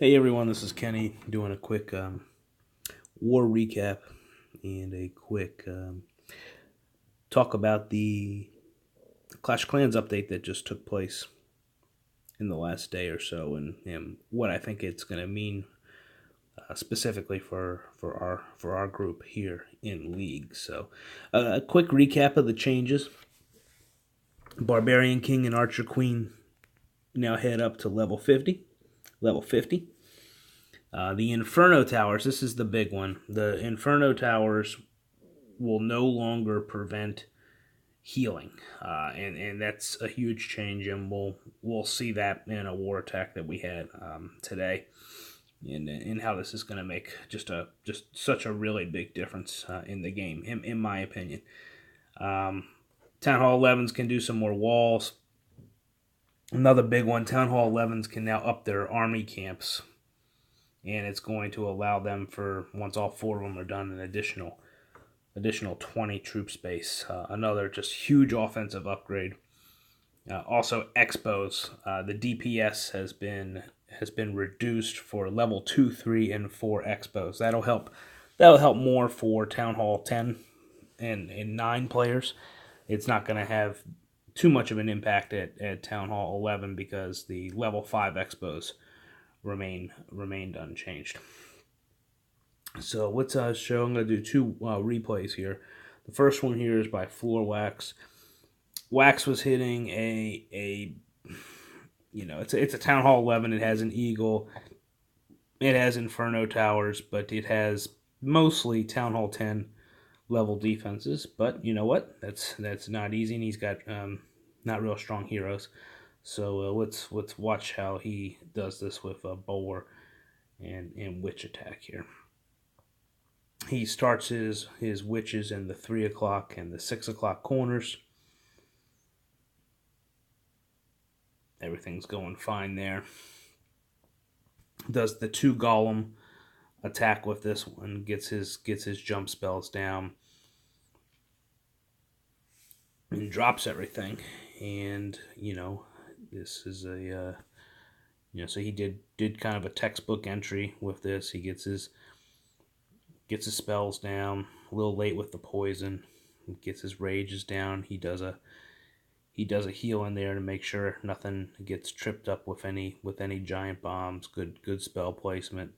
Hey everyone, this is Kenny doing a quick war recap and a quick talk about the Clash of Clans update that just took place in the last day or so, and what I think it's going to mean specifically for our group here in League. So, a quick recap of the changes: Barbarian King and Archer Queen now head up to level 50. Level 50. The Inferno Towers. This is the big one. The Inferno Towers will no longer prevent healing, and that's a huge change, and we'll see that in a war attack that we had today, and how this is going to make just such a really big difference in the game, in my opinion. Town Hall 11s can do some more walls. Another big one: Town Hall 11s can now up their army camps, and it's going to allow them, for once all four of them are done, an additional 20 troop space. Another just huge offensive upgrade. Also, expos. The DPS has been reduced for level 2, 3, and 4 expos. That'll help. That'll help more for Town Hall 10 and 9 players. It's not going to have too much of an impact at Town Hall 11 because the level 5 expos remained unchanged. So let's show. I'm going to do two replays here. The first one here is by Floor Wax. Wax was hitting a it's a Town Hall 11. It has an Eagle. It has Inferno Towers, but it has mostly Town Hall 10 level defenses. But you know what? That's not easy, and he's got not real strong heroes. So let's watch how he does this with Bowler and Witch attack here. He starts his witches in the 3 o'clock and the 6 o'clock corners. Everything's going fine there. Does the 2 golem attack with this one, gets his jump spells down, and drops everything. And this is a so he did kind of a textbook entry with this. He gets his spells down a little late with the poison. He gets his rages down. He does a heal in there to make sure nothing gets tripped up with any giant bombs. Good spell placement.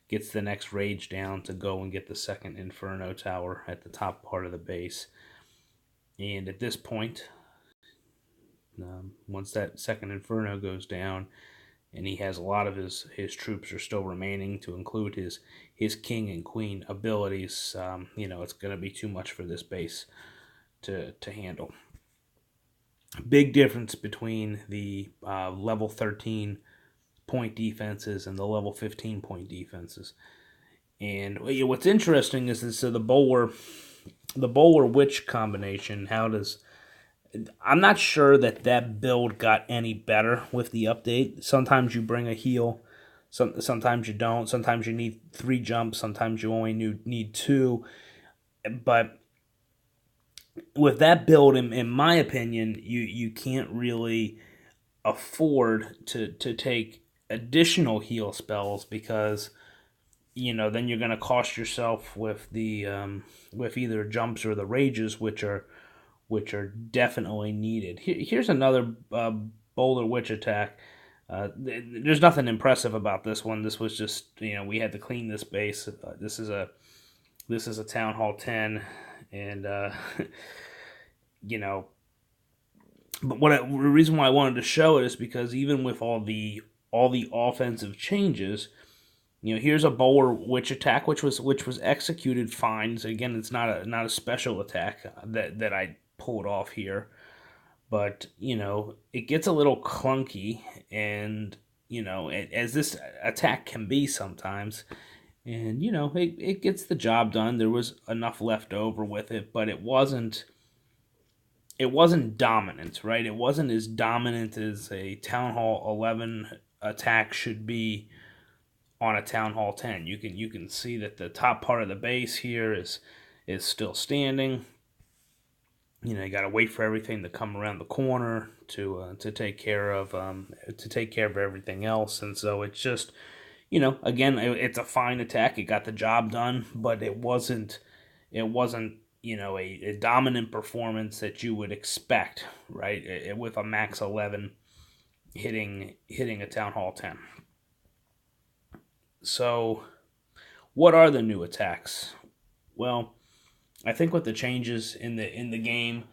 Gets the next rage down to go and get the second Inferno Tower at the top part of the base. And at this point, once that second Inferno goes down, and he has a lot of his troops are still remaining, to include his king and queen abilities, it's going to be too much for this base to handle. Big difference between the level 13 point defenses and the level 15 point defenses. And what's interesting is this, so the Bowler Witch combination. I'm not sure that build got any better with the update. Sometimes you bring a heal, sometimes you don't. Sometimes you need 3 jumps, sometimes you only need 2. But with that build, in my opinion, you can't really afford to take additional heal spells, because then you're going to cost yourself with the with either jumps or the rages, which are definitely needed. Here's another Bowler Witch attack. There's nothing impressive about this one. This was just we had to clean this base. This is a Town Hall 10, and you know. But the reason why I wanted to show it is because even with all the offensive changes, here's a Bowler Witch attack, which was executed fine. So again, it's not a special attack that I pulled off here, but it gets a little clunky, and as this attack can be sometimes, and it gets the job done. There was enough left over with it, but it wasn't dominant, right? It wasn't as dominant as a Town Hall 11 attack should be on a Town Hall 10. You can see that the top part of the base here is still standing. You got to wait for everything to come around the corner to take care of everything else, and so it's just again, it's a fine attack. It got the job done, but it wasn't a dominant performance that you would expect, right? With a max 11 hitting a Town Hall 10. So, what are the new attacks? Well, I think with the changes in the game,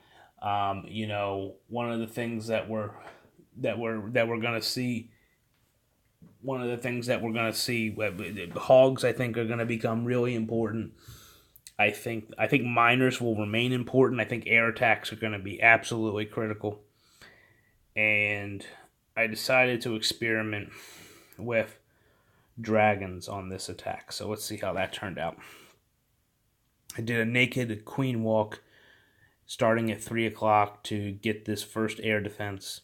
one of the things that we're gonna see. One of the things that we're gonna see, hogs, I think, are gonna become really important. I think miners will remain important. I think air attacks are going to be absolutely critical. And I decided to experiment with dragons on this attack. So let's see how that turned out. I did a naked queen walk starting at 3 o'clock to get this first air defense.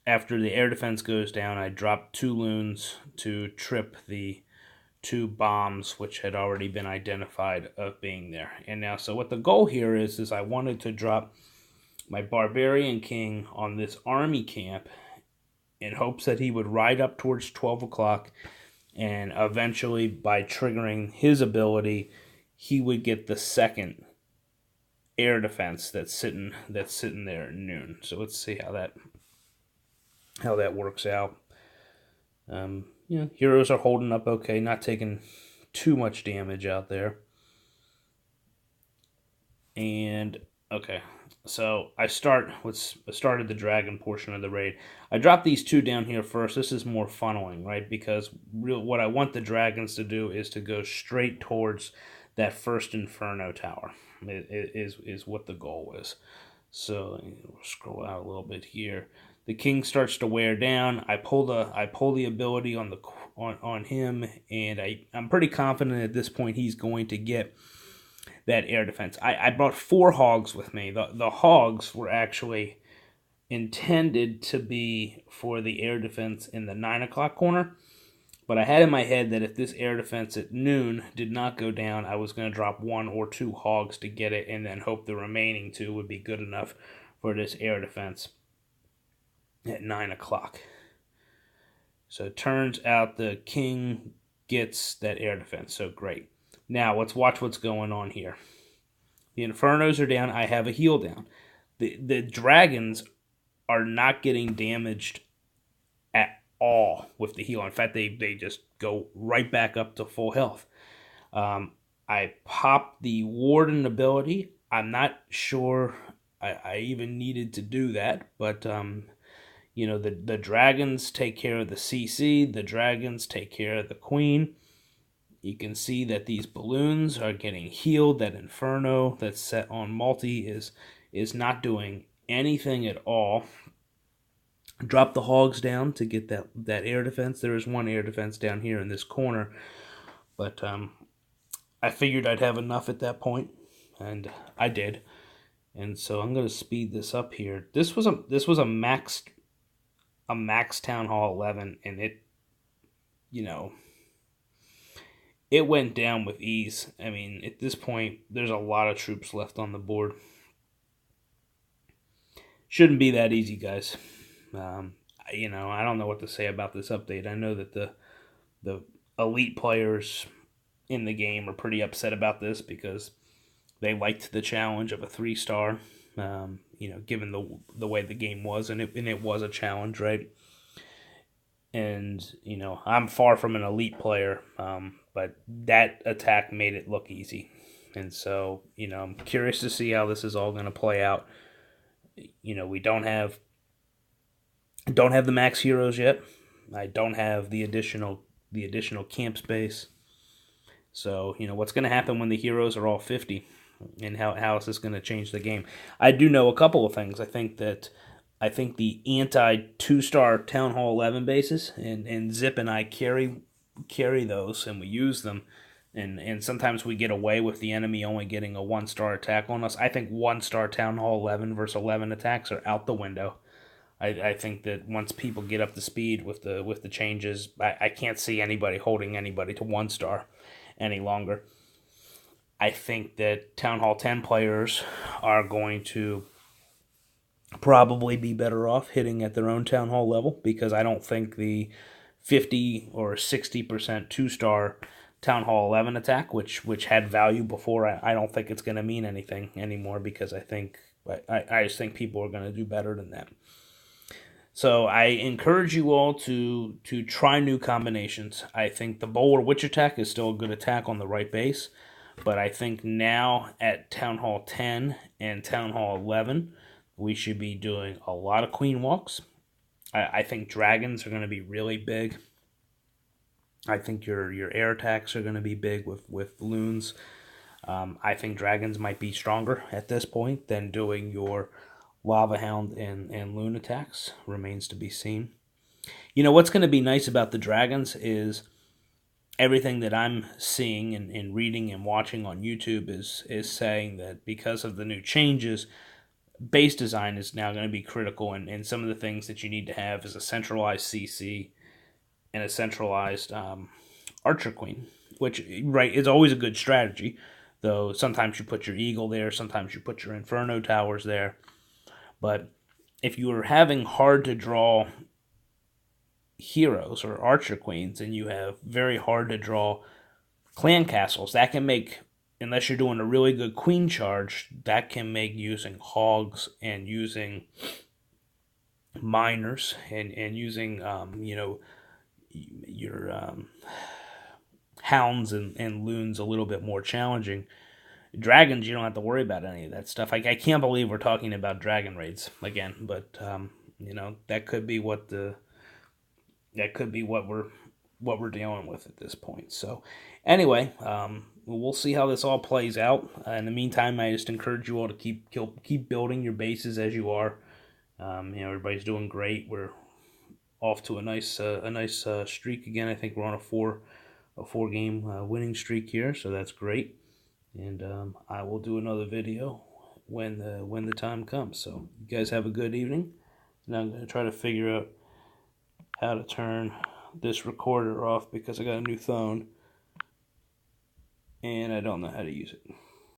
After the air defense goes down, I dropped 2 loons to trip the 2 bombs which had already been identified of being there. And now, so what the goal here is I wanted to drop my Barbarian King on this army camp in hopes that he would ride up towards 12 o'clock, and eventually, by triggering his ability, he would get the second air defense that's sitting there at noon. So let's see how that works out. Heroes are holding up okay, not taking too much damage out there. And okay, so I started the dragon portion of the raid. I dropped these 2 down here first. This is more funneling, right? Because what I want the dragons to do is to go straight towards that first Inferno tower. Is what the goal is. So we'll scroll out a little bit here. The king starts to wear down. I pull the ability on him, and I'm pretty confident at this point he's going to get that air defense. I brought 4 hogs with me. The hogs were actually intended to be for the air defense in the 9 o'clock corner, but I had in my head that if this air defense at noon did not go down, I was going to drop 1 or 2 hogs to get it, and then hope the remaining 2 would be good enough for this air defense at 9 o'clock. So it turns out the king gets that air defense. So great. Now let's watch what's going on here. The Infernos are down. I have a heal down. The dragons are not getting damaged at all with the heal. In fact, they just go right back up to full health. I popped the Warden ability. I'm not sure I even needed to do that, but the dragons take care of the CC. The dragons take care of the queen. You can see that these balloons are getting healed. That Inferno that's set on multi is not doing anything at all. Drop the hogs down to get that air defense. There is 1 air defense down here in this corner, but I figured I'd have enough at that point, and I did. And so I'm going to speed this up here. This was a max Town Hall 11, and it went down with ease. I mean, at this point, there's a lot of troops left on the board. Shouldn't be that easy, guys. I don't know what to say about this update. I know that the elite players in the game are pretty upset about this because they liked the challenge of a 3-star. Given the way the game was, and it was a challenge, right? And I'm far from an elite player, but that attack made it look easy, and so I'm curious to see how this is all going to play out. We don't have the max heroes yet. I don't have the additional camp space. So what's going to happen when the heroes are all 50, and how is this going to change the game? I do know a couple of things. I think the anti 2-star Town Hall 11 bases, and Zip and I carry those, and we use them, and sometimes we get away with the enemy only getting a 1-star attack on us. I think 1-star Town Hall 11 versus 11 attacks are out the window. I think that once people get up to speed with the changes, I can't see anybody holding anybody to 1-star any longer. I think that Town Hall 10 players are going to probably be better off hitting at their own Town Hall level, because I don't think the 50 or 60% 2-star Town Hall 11 attack, which had value before. I don't think it's going to mean anything anymore, because I just think people are going to do better than that. So I encourage you all to try new combinations. I think the Bowler Witch attack is still a good attack on the right base, but I think now at Town Hall 10 and Town Hall 11, we should be doing a lot of Queen Walks. I think dragons are going to be really big. I think your air attacks are going to be big with loons. I think dragons might be stronger at this point than doing your Lava Hound and loon attacks. Remains to be seen. You know, what's going to be nice about the dragons is everything that I'm seeing and reading and watching on YouTube is saying that because of the new changes, base design is now going to be critical, and some of the things that you need to have is a centralized CC and a centralized Archer Queen, which, right, is always a good strategy, though sometimes you put your Eagle there, sometimes you put your Inferno Towers there. But if you are having hard to draw heroes or Archer Queens, and you have very hard to draw clan castles, that can make, unless you're doing a really good queen charge, that can make using hogs and using miners and using your hounds and loons a little bit more challenging. Dragons, you don't have to worry about any of that stuff. I can't believe we're talking about dragon raids again, but that could be what we're dealing with at this point. So anyway, we'll see how this all plays out. In the meantime, I just encourage you all to keep building your bases as you are. Everybody's doing great. We're off to a nice streak again. I think we're on a four game winning streak here, so that's great. And I will do another video when the time comes. So you guys have a good evening. Now I'm going to try to figure out how to turn this recorder off, because I got a new phone and I don't know how to use it.